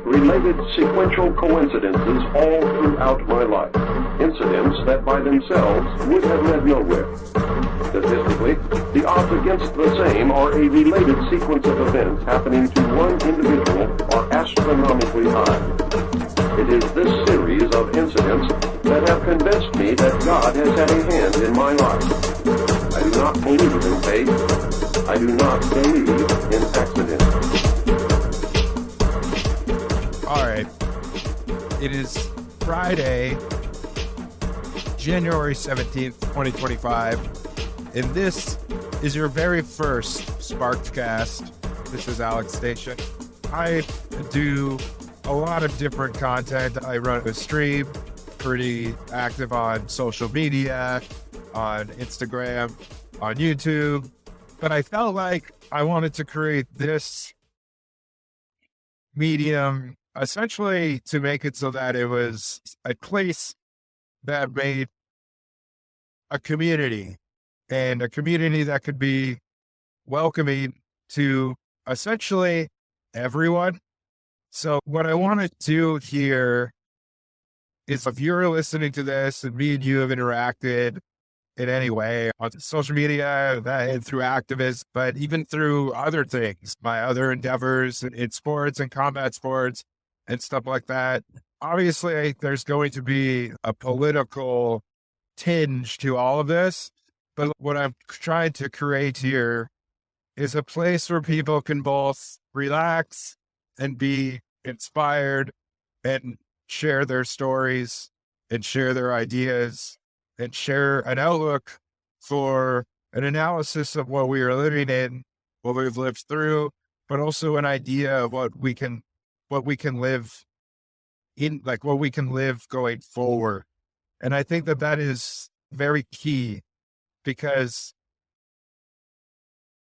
related sequential coincidences all throughout my life, incidents that by themselves would have led nowhere. Statistically, the odds against the same or a related sequence of events happening to one individual are astronomically high. It is this series of incidents that have convinced me that God has had a hand in my life. I do not believe in fate. I do not believe in accident. All right. It is Friday, January 17th, 2025, and this is your very first Sparkedcast. This is Alex Station. I do a lot of different content. I run a stream, pretty active on social media, on Instagram, on YouTube, but I felt like I wanted to create this medium essentially to make it so that it was a place that made a community, and a community that could be welcoming to essentially everyone. So what I want to do here is, if you're listening to this and me and you have interacted in any way on social media, that through activists, but even through other things, my other endeavors in sports and combat sports and stuff like that, obviously there's going to be a political tinge to all of this. But what I'm trying to create here is a place where people can both relax and be inspired and share their stories and share their ideas and share an outlook for an analysis of what we are living in, what we've lived through, but also an idea of what we can live in, like what we can live going forward. And I think that is very key, because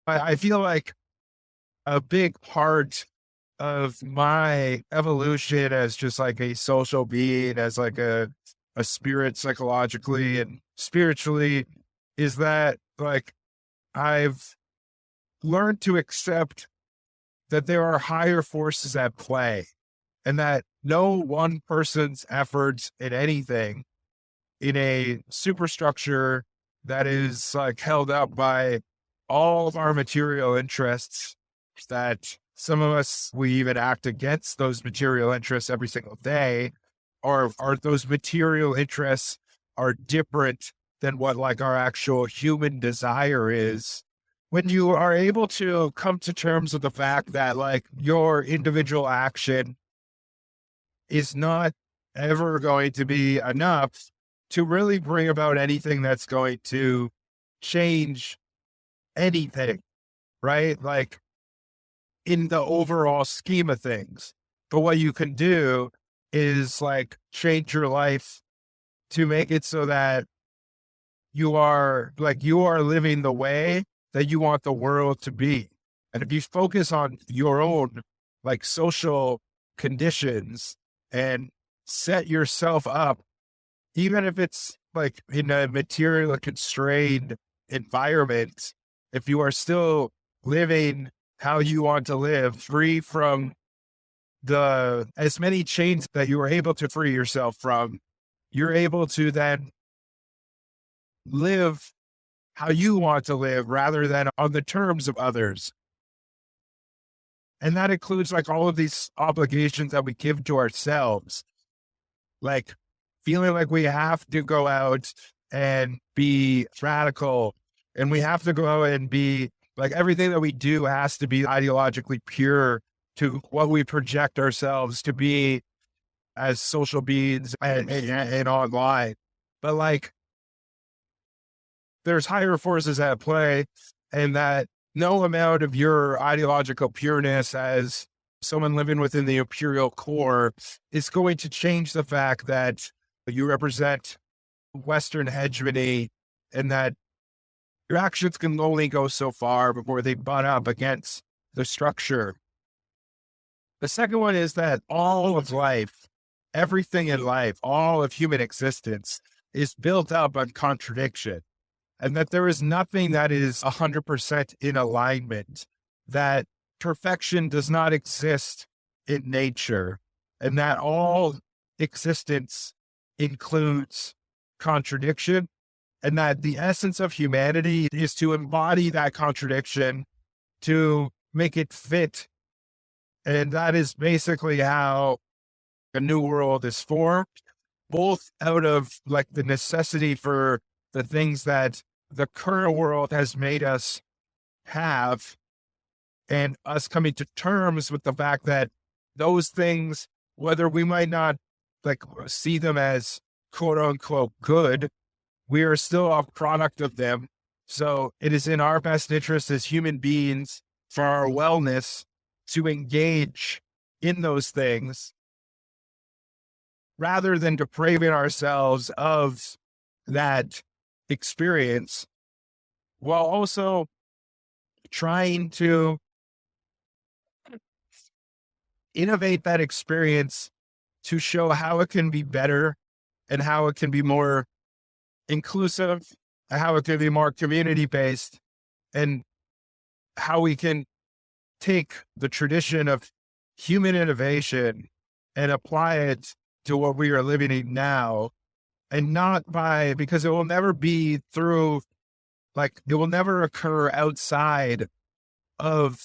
I feel like a big part of my evolution as just like a social being, as like a spirit psychologically and spiritually, is that like I've learned to accept that there are higher forces at play, and that no one person's efforts in anything in a superstructure that is like held up by all of our material interests, that some of us, we even act against those material interests every single day, or those material interests are different than what like our actual human desire is. When you are able to come to terms with the fact that like your individual action is not ever going to be enough to really bring about anything that's going to change anything, right? Like in the overall scheme of things. But what you can do is like change your life to make it so that you are living the way that you want the world to be. And if you focus on your own like social conditions and set yourself up, even if it's like in a material constrained environment, if you are still living how you want to live, free from as many chains that you are able to free yourself from, you're able to then live how you want to live rather than on the terms of others. And that includes like all of these obligations that we give to ourselves, like feeling like we have to go out and be radical, and we have to go out and be like, everything that we do has to be ideologically pure to what we project ourselves to be as social beings and online. But like, there's higher forces at play, and that no amount of your ideological pureness as someone living within the imperial core is going to change the fact that you represent Western hegemony, and that your actions can only go so far before they butt up against the structure. The second one is that all of life, everything in life, all of human existence is built up on contradiction, and that there is nothing that is 100% in alignment, that perfection does not exist in nature, and that all existence includes contradiction, and that the essence of humanity is to embody that contradiction, to make it fit. And that is basically how a new world is formed, both out of like the necessity for the things that the current world has made us have, and us coming to terms with the fact that those things, whether we might not like see them as quote unquote good, we are still a product of them. So it is in our best interest as human beings, for our wellness, to engage in those things rather than depraving ourselves of that experience, while also trying to innovate that experience to show how it can be better and how it can be more inclusive, and how it can be more community-based, and how we can take the tradition of human innovation and apply it to what we are living in now, and not by, because it will never be through, like, it will never occur outside of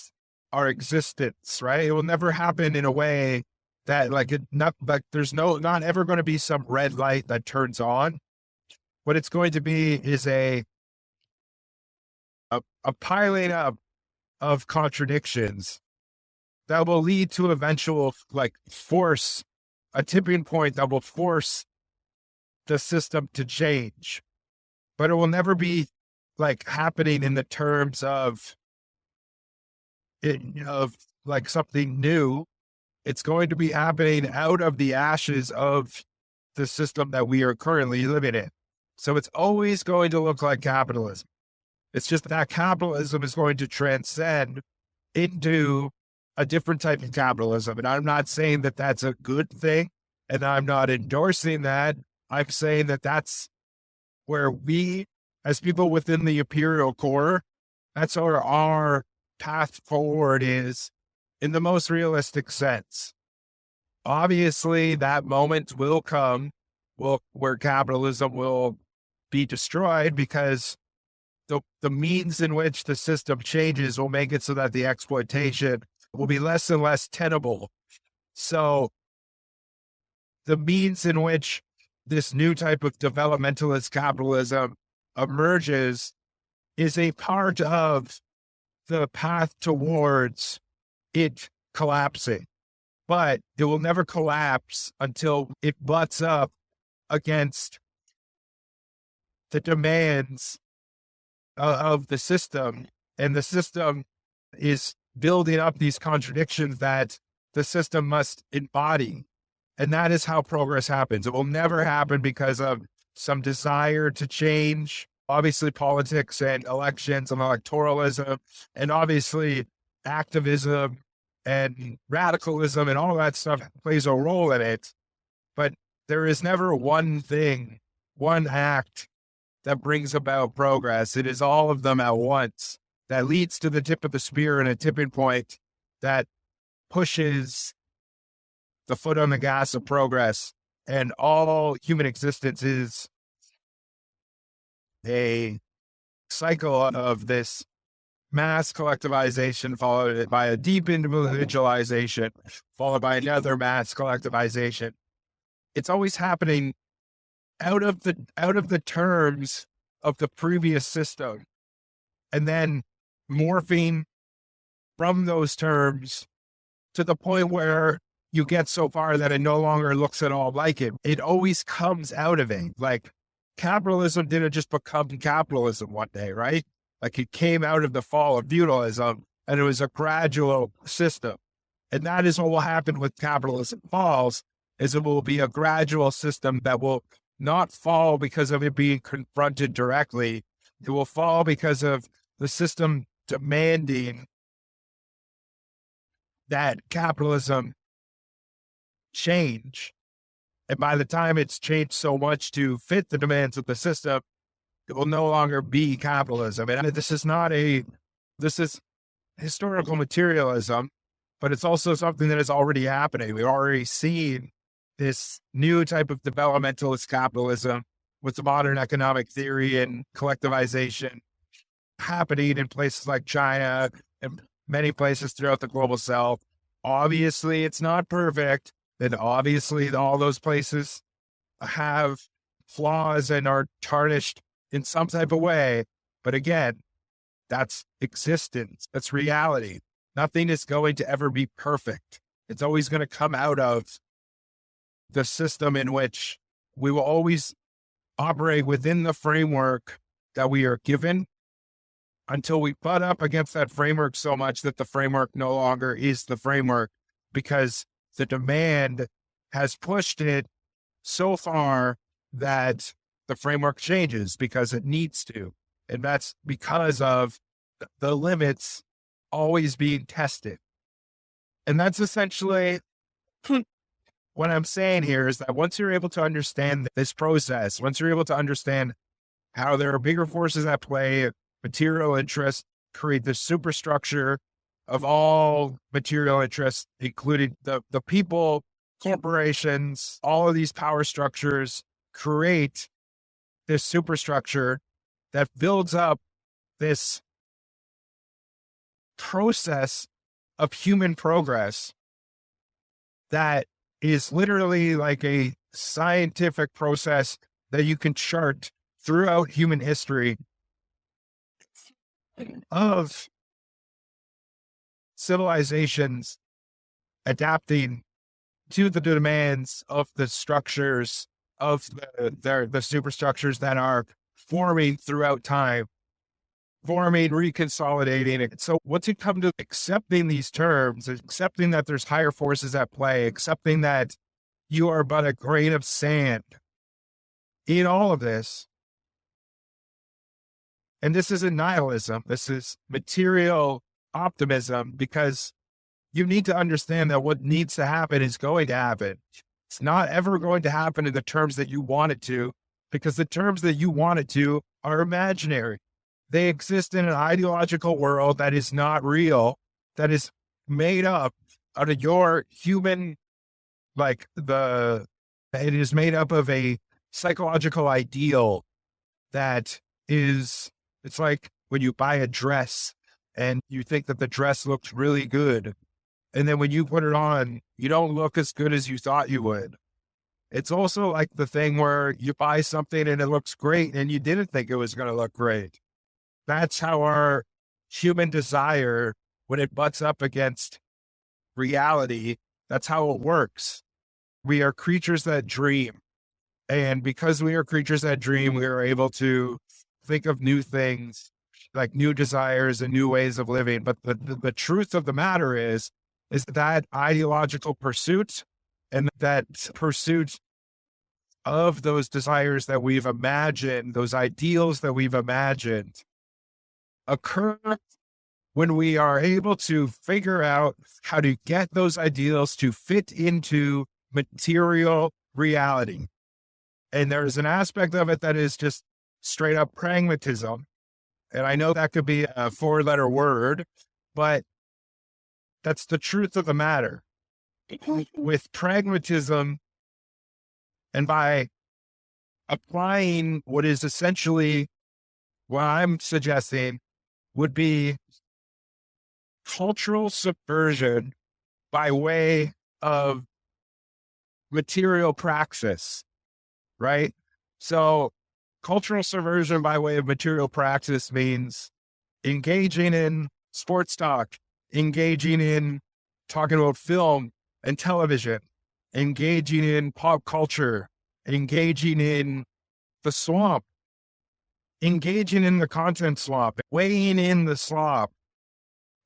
our existence, right? It will never happen in a way that like it not like there's not ever going to be some red light that turns on. What it's going to be is a piling up of contradictions that will lead to eventual like force a tipping point that will force the system to change. But it will never be like happening in the terms of like something new. It's going to be happening out of the ashes of the system that we are currently living in. So it's always going to look like capitalism. It's just that capitalism is going to transcend into a different type of capitalism. And I'm not saying that that's a good thing, and I'm not endorsing that. I'm saying that that's where we, as people within the imperial core, that's where our path forward is in the most realistic sense. Obviously, that moment will come where capitalism will be destroyed, because the means in which the system changes will make it so that the exploitation will be less and less tenable. So the means in which this new type of developmentalist capitalism emerges is a part of the path towards it collapsing. But it will never collapse until it butts up against the demands of the system. And the system is building up these contradictions that the system must embody. And that is how progress happens. It will never happen because of some desire to change. Obviously, politics and elections and electoralism, and obviously activism and radicalism and all that stuff plays a role in it. But there is never one thing, one act that brings about progress. It is all of them at once that leads to the tip of the spear and a tipping point that pushes the foot on the gas of progress. And all human existence is a cycle of this mass collectivization, followed by a deep individualization, followed by another mass collectivization. It's always happening out of the terms of the previous system, and then morphing from those terms to the point where you get so far that it no longer looks at all like it. It always comes out of it. Like capitalism didn't just become capitalism one day, right? Like it came out of the fall of feudalism, and it was a gradual system. And that is what will happen with capitalism falls, is it will be a gradual system that will not fall because of it being confronted directly. It will fall because of the system demanding that capitalism change. And by the time it's changed so much to fit the demands of the system, it will no longer be capitalism. And this is historical materialism. but it's also something that is already happening. We've already seen this new type of developmentalist capitalism with the modern economic theory and collectivization happening in places like China and many places throughout the global south. Obviously, it's not perfect. And obviously, all those places have flaws and are tarnished in some type of way. But again, that's existence. That's reality. Nothing is going to ever be perfect. It's always going to come out of the system in which we will always operate within the framework that we are given until we butt up against that framework so much that the framework no longer is the framework, because the demand has pushed it so far that the framework changes because it needs to. And that's because of the limits always being tested. And that's essentially what I'm saying here, is that once you're able to understand this process, once you're able to understand how there are bigger forces at play, material interests create the superstructure of all material interests, including the people, corporations, all of these power structures create this superstructure that builds up this process of human progress that is literally like a scientific process that you can chart throughout human history of civilizations adapting to the demands of the structures of the superstructures that are forming throughout time, forming, reconsolidating. So once you come to accepting these terms, accepting that there's higher forces at play, accepting that you are but a grain of sand in all of this, and this isn't nihilism, this is material optimism, because you need to understand that what needs to happen is going to happen. It's not ever going to happen in the terms that you want it to, because the terms that you want it to are imaginary. They exist in an ideological world that is not real, that is made up out of your human, it is made up of a psychological ideal that is, it's like when you buy a dress and you think that the dress looks really good, and then when you put it on, you don't look as good as you thought you would. It's also like the thing where you buy something and it looks great and you didn't think it was going to look great. That's how our human desire, when it butts up against reality, that's how it works. We are creatures that dream. And because we are creatures that dream, we are able to think of new things, like new desires and new ways of living. But the truth of the matter is that ideological pursuit and that pursuit of those desires that we've imagined, those ideals that we've imagined, occur when we are able to figure out how to get those ideals to fit into material reality. And there's an aspect of it that is just straight up pragmatism. And I know that could be a 4-letter word, but that's the truth of the matter. With pragmatism, and by applying what is essentially what I'm suggesting would be cultural subversion by way of material praxis, right? So cultural subversion by way of material praxis means engaging in sports talk, engaging in talking about film and television, engaging in pop culture, engaging in the swamp, engaging in the content swamp, weighing in the slop,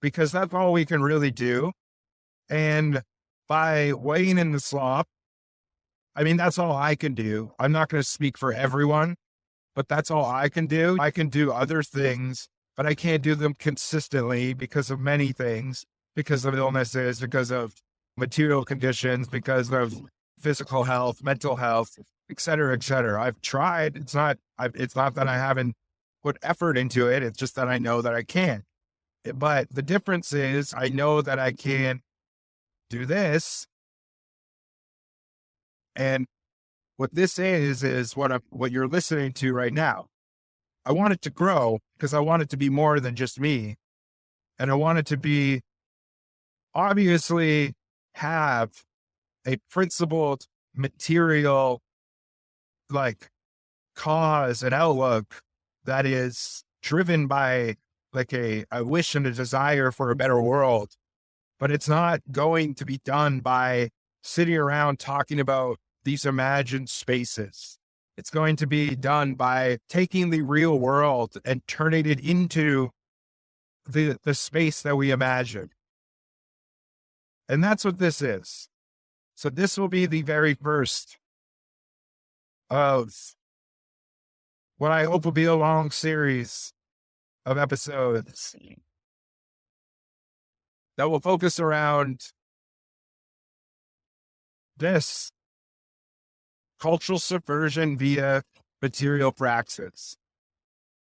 because that's all we can really do. And by weighing in the slop, I mean, that's all I can do. I'm not going to speak for everyone, but that's all I can do. I can do other things, but I can't do them consistently because of many things, because of illnesses, because of material conditions, because of physical health, mental health, et cetera, et cetera. I've tried. It's not that I haven't put effort into it. It's just that I know that I can't. But the difference is I know that I can do this. And what this is what you're listening to right now. I want it to grow because I want it to be more than just me. And I want it to be obviously have a principled material like cause and outlook that is driven by like a wish and a desire for a better world. But it's not going to be done by sitting around talking about these imagined spaces. It's going to be done by taking the real world and turning it into the space that we imagine. And that's what this is. So this will be the very first of what I hope will be a long series of episodes that will focus around this cultural subversion via material praxis.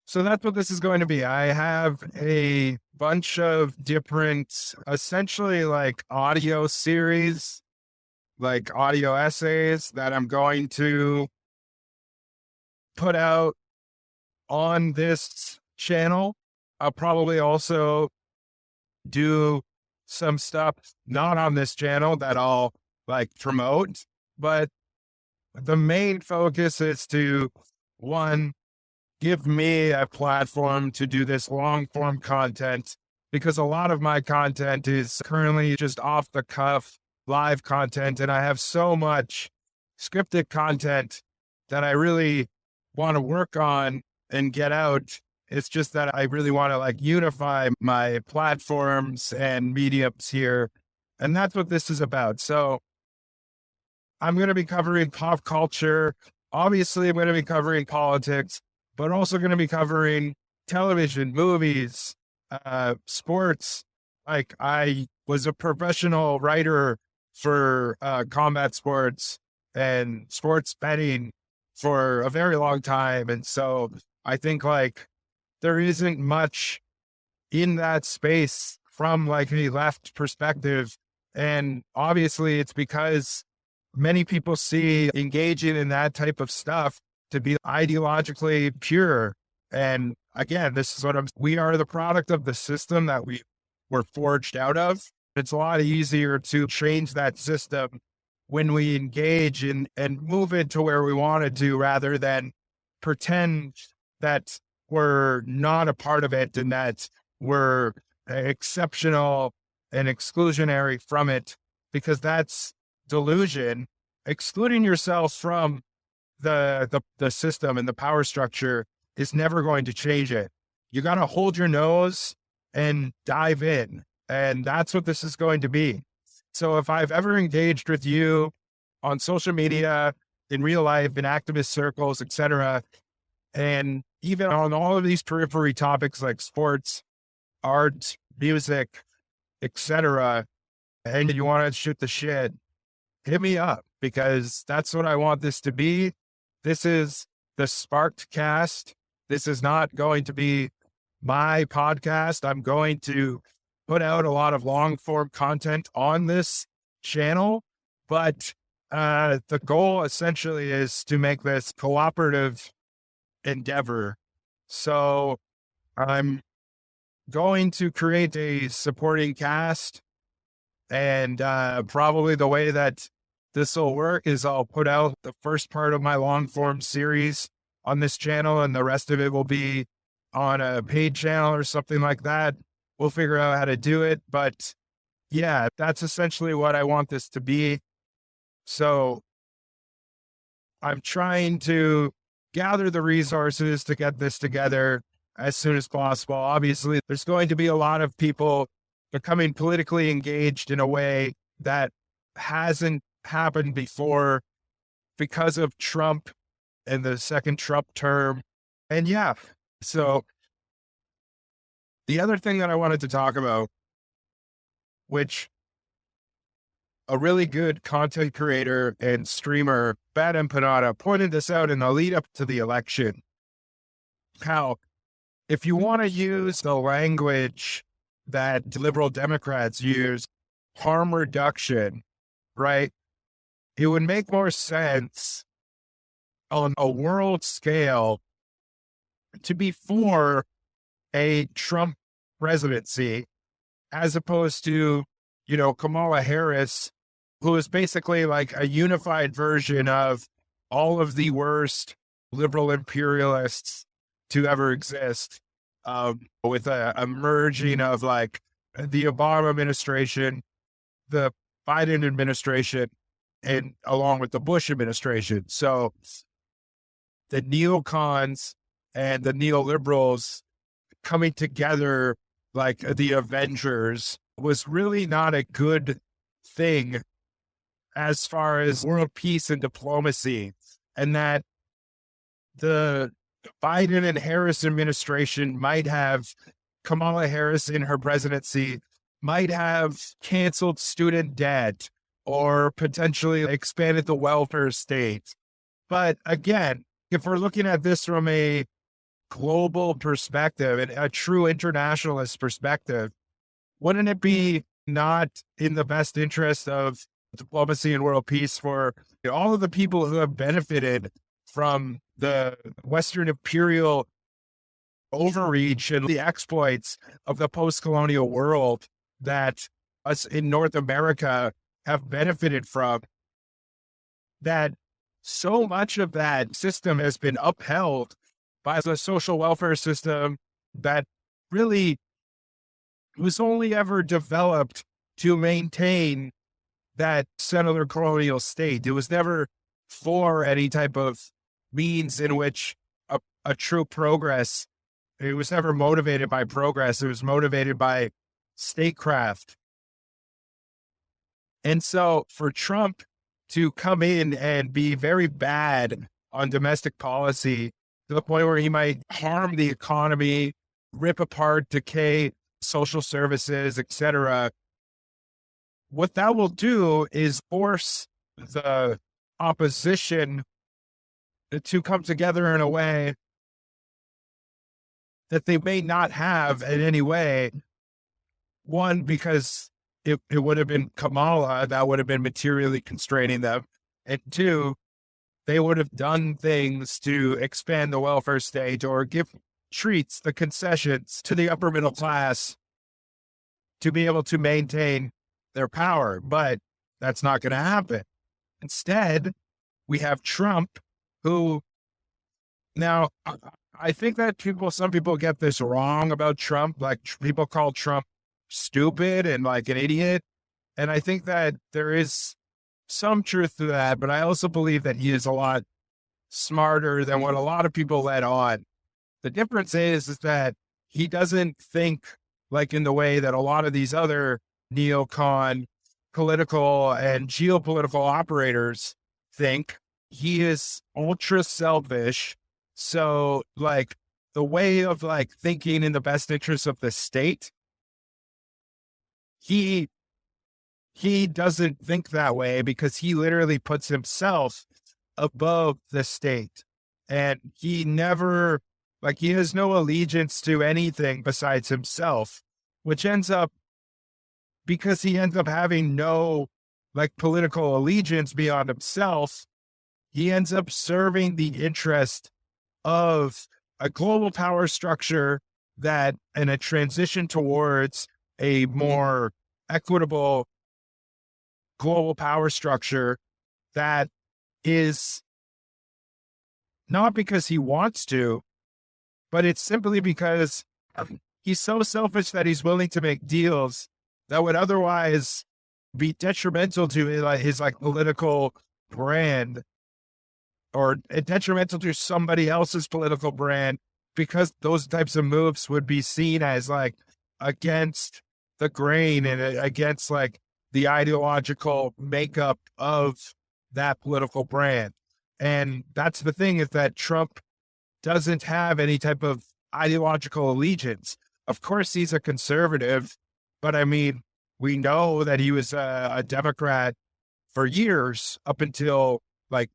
So that's what this is going to be. I have a bunch of different, essentially like audio series, like audio essays that I'm going to put out on this channel. I'll probably also do some stuff not on this channel that I'll like promote, but the main focus is to, one, give me a platform to do this long form content, because a lot of my content is currently just off the cuff live content. And I have so much scripted content that I really want to work on and get out. It's just that I really want to like unify my platforms and mediums here. And that's what this is about. So I'm going to be covering pop culture. Obviously, I'm going to be covering politics, but also going to be covering television, movies, sports. Like I was a professional writer for combat sports and sports betting for a very long time. And so I think like there isn't much in that space from like a left perspective. And obviously it's because many people see engaging in that type of stuff to be ideologically pure. And again, this is we are the product of the system that we were forged out of. It's a lot easier to change that system when we engage in and move it to where we want to, rather than pretend that we're not a part of it and that we're exceptional and exclusionary from it, because that's delusion. Excluding yourself from the system and the power structure is never going to change it. You got to hold your nose and dive in. And that's what this is going to be. So if I've ever engaged with you on social media, in real life, in activist circles, etc., and even on all of these periphery topics like sports, art, music, etc., and you want to shoot the shit, hit me up, because that's what I want this to be. This is the Sparked Cast. This is not going to be my podcast. I'm going to put out a lot of long form content on this channel, but the goal essentially is to make this cooperative endeavor. So I'm going to create a supporting cast, and probably the way that this will work is I'll put out the first part of my long form series on this channel, and the rest of it will be on a paid channel or something like that. We'll figure out how to do it. But yeah, that's essentially what I want this to be. So I'm trying to gather the resources to get this together as soon as possible. Obviously, there's going to be a lot of people becoming politically engaged in a way that hasn't happened before because of Trump and the second Trump term. And yeah, so the other thing that I wanted to talk about, which a really good content creator and streamer, Bad Empanada, pointed this out in the lead up to the election, how if you want to use the language that liberal Democrats use, harm reduction, right? It would make more sense on a world scale to be for a Trump presidency as opposed to, Kamala Harris, who is basically like a unified version of all of the worst liberal imperialists to ever exist, with a merging of like the Obama administration, the Biden administration, and along with the Bush administration. So the neocons and the neoliberals coming together like the Avengers was really not a good thing as far as world peace and diplomacy, and that the Biden and Harris administration might have, Kamala Harris in her presidency might have canceled student debt or potentially expanded the welfare state. But again, if we're looking at this from a global perspective and a true internationalist perspective, wouldn't it be not in the best interest of diplomacy and world peace for all of the people who have benefited from the Western imperial overreach and the exploits of the post-colonial world that us in North America have benefited from, that so much of that system has been upheld by the social welfare system that really was only ever developed to maintain that settler colonial state. It was never for any type of means in which a true progress, it was never motivated by progress. It was motivated by statecraft. And so for Trump to come in and be very bad on domestic policy to the point where he might harm the economy, rip apart, decay social services, etc., what that will do is force the opposition to come together in a way that they may not have in any way. One, because it would have been Kamala that would have been materially constraining them. And two, they would have done things to expand the welfare state or give treats, the concessions to the upper middle class to be able to maintain their power. But that's not going to happen. Instead, we have Trump, who now I think that some people get this wrong about Trump. Like people call Trump stupid and like an idiot. And I think that there is some truth to that, but I also believe that he is a lot smarter than what a lot of people let on. The difference is that he doesn't think like in the way that a lot of these other neocon political and geopolitical operators think. He is ultra selfish. So like the way of like thinking in the best interest of the state, he doesn't think that way because he literally puts himself above the state. And he never, like, he has no allegiance to anything besides himself, which ends up, because he ends up having no, like, political allegiance beyond himself, he ends up serving the interest of a global power structure that, in a transition towards a more equitable global power structure, that is not because he wants to, but it's simply because he's so selfish that he's willing to make deals that would otherwise be detrimental to his like political brand, or detrimental to somebody else's political brand, because those types of moves would be seen as like against the grain and against like the ideological makeup of that political brand. And that's the thing, is that Trump doesn't have any type of ideological allegiance. Of course, he's a conservative, but I mean, we know that he was a Democrat for years up until like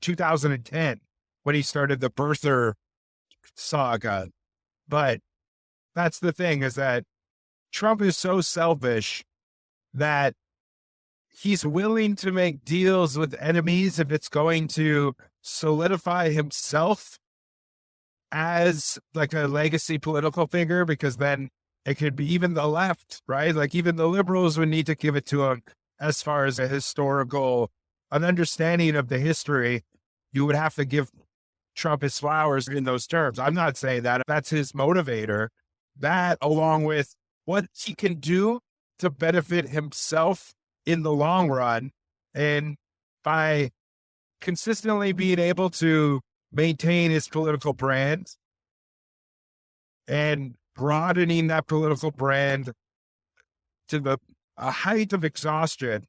2010 when he started the birther saga. But that's the thing, is that Trump is so selfish that he's willing to make deals with enemies if it's going to solidify himself as like a legacy political figure, because then it could be even the left, right? Like even the liberals would need to give it to him as far as an understanding of the history. You would have to give Trump his flowers in those terms. I'm not saying that. That's his motivator. That, along with what he can do to benefit himself in the long run, and by consistently being able to maintain his political brand and broadening that political brand to a height of exhaustion.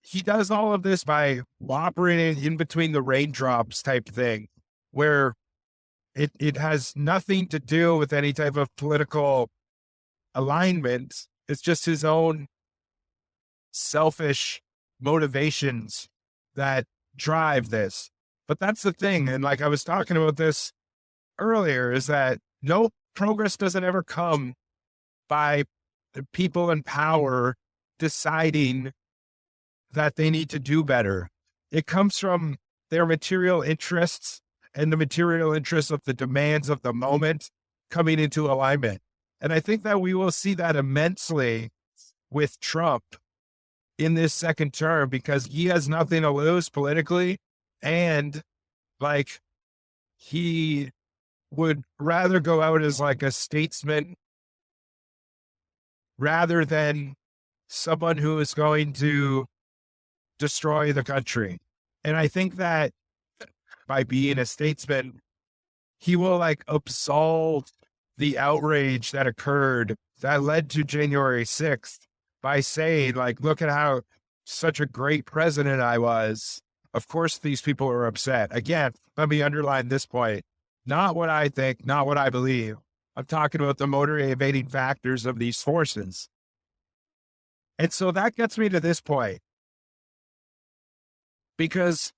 He does all of this by operating in between the raindrops type thing, where it has nothing to do with any type of political alignment. It's just his own selfish motivations that drive this. But that's the thing. And like I was talking about this earlier, is that no progress doesn't ever come by the people in power deciding that they need to do better. It comes from their material interests and the material interests of the demands of the moment coming into alignment. And I think that we will see that immensely with Trump in this second term, because he has nothing to lose politically. And like, he would rather go out as like a statesman rather than someone who is going to destroy the country. And I think that by being a statesman, he will like absolve the outrage that occurred that led to January 6th by saying, like, look at how such a great president I was. Of course, these people are upset. Again, let me underline this point. Not what I think, not what I believe. I'm talking about the motivating factors of these forces. And so that gets me to this point. Because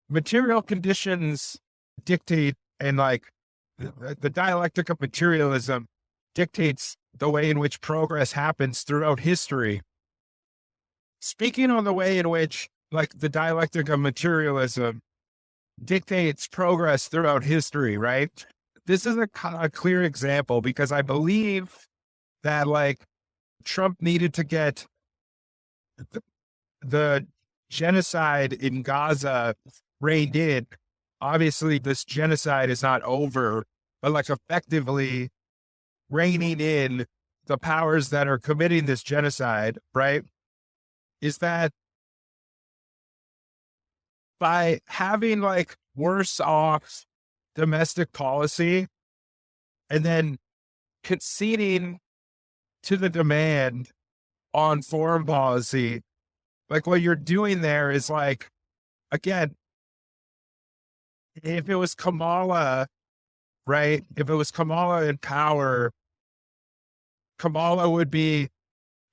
material conditions dictate, and like the dialectic of materialism dictates the way in which progress happens throughout history. Speaking on the way in which like the dialectic of materialism dictates progress throughout history, right? This is a clear example, because I believe that like Trump needed to get the genocide in Gaza reined in. Obviously, this genocide is not over, but like effectively reining in the powers that are committing this genocide, right? Is that by having like worse off domestic policy and then conceding to the demand on foreign policy, like what you're doing there is like, again, if it was Kamala, right? If it was Kamala in power, Kamala would be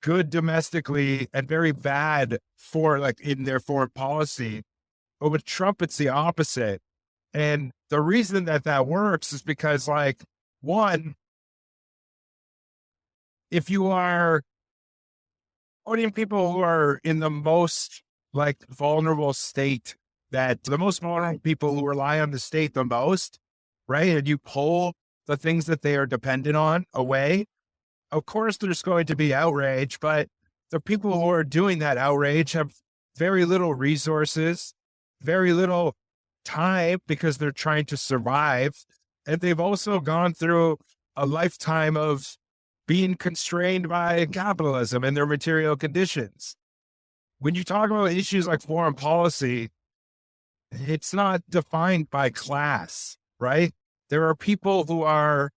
good domestically and very bad for like in their foreign policy. But with Trump, it's the opposite. And the reason that that works is because, like, one, if you are putting people who are in the most like vulnerable state, that the most vulnerable people who rely on the state the most, right? And you pull the things that they are dependent on away, of course, there's going to be outrage, but the people who are doing that outrage have very little resources, very little time, because they're trying to survive. And they've also gone through a lifetime of being constrained by capitalism and their material conditions. When you talk about issues like foreign policy, it's not defined by class, right? There are people who are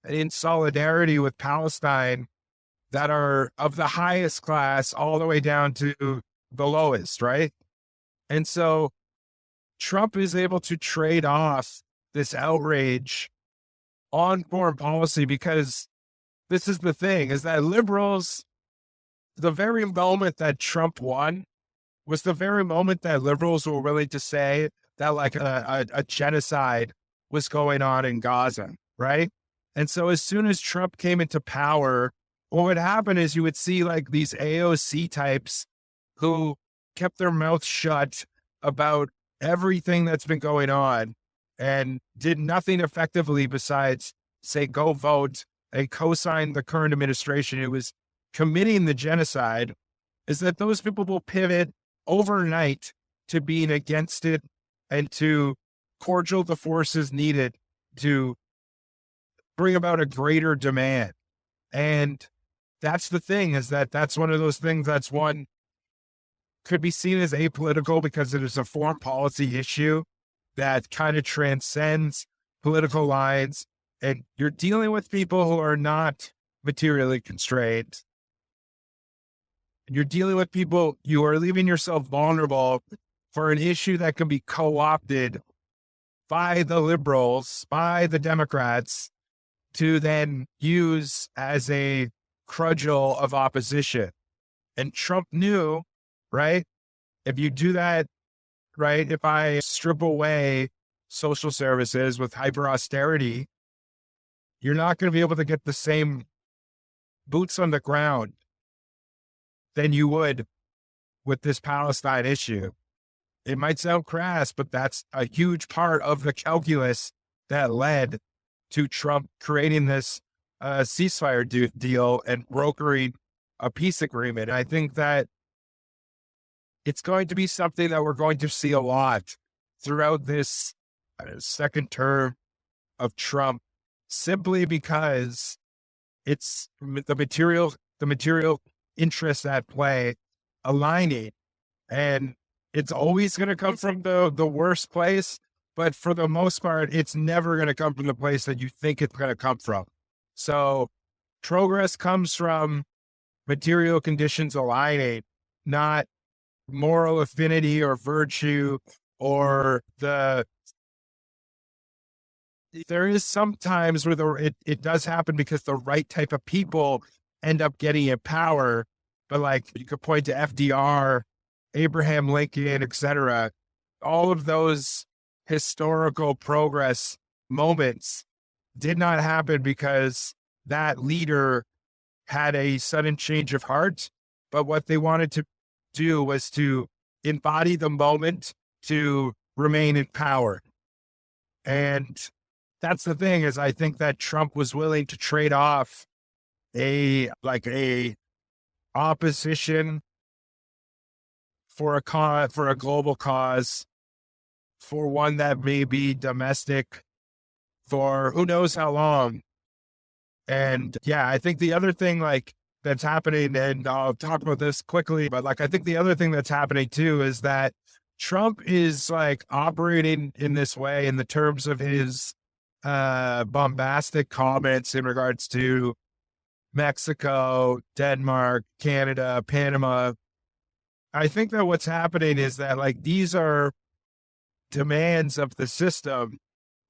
in solidarity with Palestine that are of the highest class all the way down to the lowest, right? And so Trump is able to trade off this outrage on foreign policy, because this is the thing, is that liberals, the very moment that Trump won was the very moment that liberals were willing to say that like a genocide was going on in Gaza, right? And so as soon as Trump came into power, what would happen is you would see like these AOC types who kept their mouths shut about everything that's been going on and did nothing effectively besides say, go vote and co-sign the current administration who was committing the genocide, is that those people will pivot overnight to being against it and to cordial the forces needed to bring about a greater demand. And that's the thing, is that that's one of those things that's one could be seen as apolitical because it is a foreign policy issue that kind of transcends political lines. And you're dealing with people who are not materially constrained. You're dealing with people, you are leaving yourself vulnerable for an issue that can be co-opted by the liberals, by the Democrats, to then use as a cudgel of opposition. And Trump knew, right? If you do that, right? If I strip away social services with hyper austerity, you're not going to be able to get the same boots on the ground than you would with this Palestine issue. It might sound crass, but that's a huge part of the calculus that led to Trump creating this ceasefire deal and brokering a peace agreement. I think that it's going to be something that we're going to see a lot throughout this second term of Trump, simply because it's the material interests at play aligning, and it's always going to come from the worst place. But for the most part, it's never going to come from the place that you think it's going to come from. So progress comes from material conditions aligning, not moral affinity or virtue, or there is sometimes where it does happen because the right type of people end up getting in power. But like you could point to FDR, Abraham Lincoln, etc. All of those historical progress moments did not happen because that leader had a sudden change of heart. But what they wanted to do was to embody the moment to remain in power. And that's the thing, is I think that Trump was willing to trade off a opposition for a global cause, for one that may be domestic for who knows how long. And yeah, I think the other thing that's happening, and I'll talk about this quickly, but I think the other thing that's happening too is that Trump is operating in this way in the terms of his bombastic comments in regards to Mexico, Denmark, Canada, Panama. I think that what's happening is that these are demands of the system.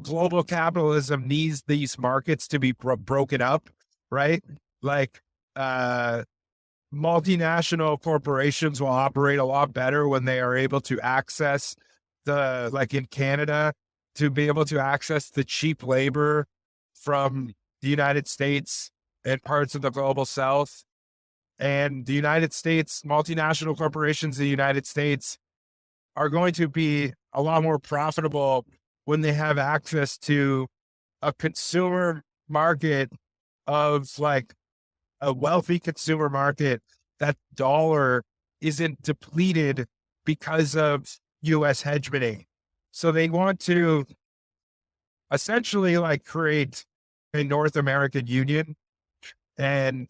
Global capitalism needs these markets to be broken up, right? Multinational corporations will operate a lot better when they are able to access in Canada, to be able to access the cheap labor from the United States and parts of the global South. And the United States, multinational corporations in the United States are going to be a lot more profitable when they have access to a consumer market of a wealthy consumer market. That dollar isn't depleted because of U.S. hegemony. So they want to essentially create a North American Union. And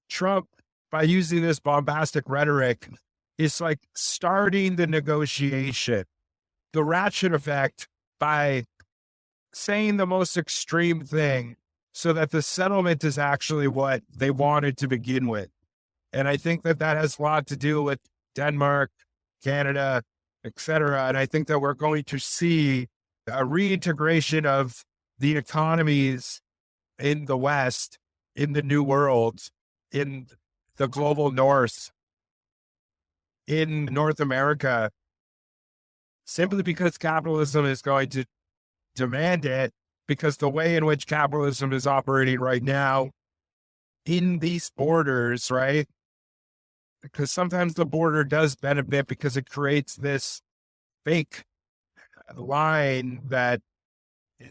Trump, by using this bombastic rhetoric, is starting the negotiation, the ratchet effect, by saying the most extreme thing so that the settlement is actually what they wanted to begin with. And I think that has a lot to do with Denmark, Canada, etc. And I think that we're going to see a reintegration of the economies in the West, in the New World, in the global North, in North America, simply because capitalism is going to demand it, because the way in which capitalism is operating right now in these borders, right, because sometimes the border does benefit because it creates this fake line that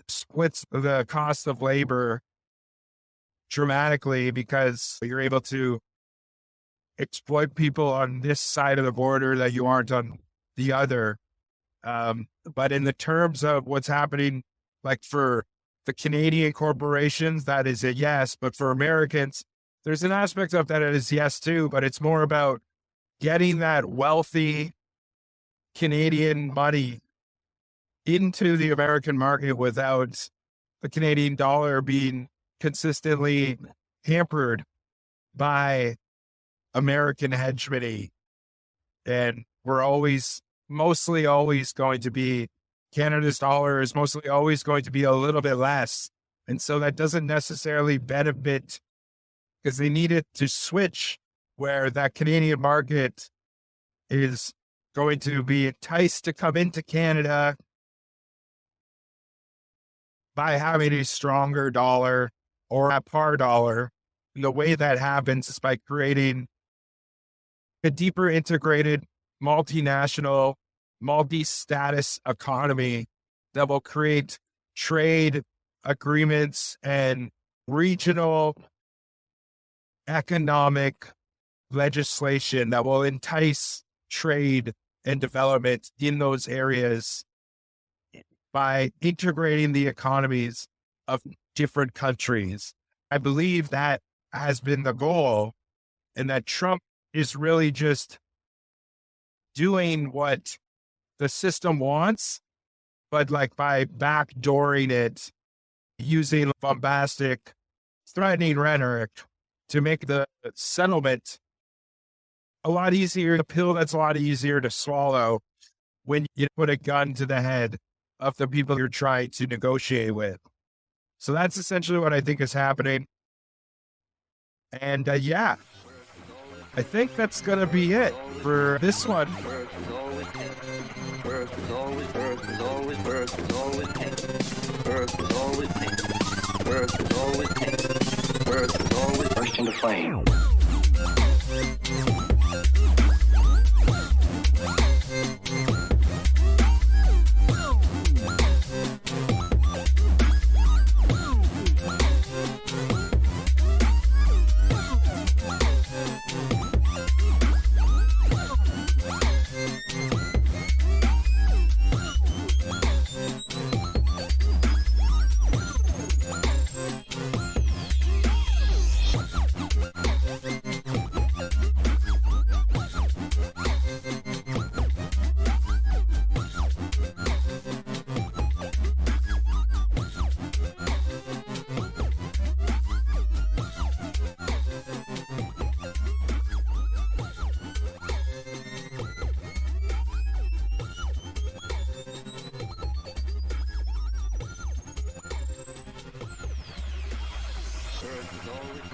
splits the cost of labor dramatically, because you're able to exploit people on this side of the border that you aren't on the other. But in the terms of what's happening, like for the Canadian corporations, that is a yes. But for Americans, there's an aspect of that is yes too, but it's more about getting that wealthy Canadian money into the American market without the Canadian dollar being consistently hampered by American hegemony. And we're mostly always going to be, Canada's dollar is mostly always going to be a little bit less. And so that doesn't necessarily benefit, because they need it to switch where that Canadian market is going to be enticed to come into Canada by having a stronger dollar or a par dollar. And the way that happens is by creating a deeper integrated, multinational, multi-status economy that will create trade agreements and regional economic legislation that will entice trade and development in those areas by integrating the economies of different countries. I believe that has been the goal, and that Trump is really just doing what the system wants, but like by backdooring it, using bombastic, threatening rhetoric to make the settlement a lot easier, a pill that's a lot easier to swallow when you put a gun to the head of the people you're trying to negotiate with. So that's essentially what I think is happening. And yeah, I think that's going to be it for this one. Burst into flame. Always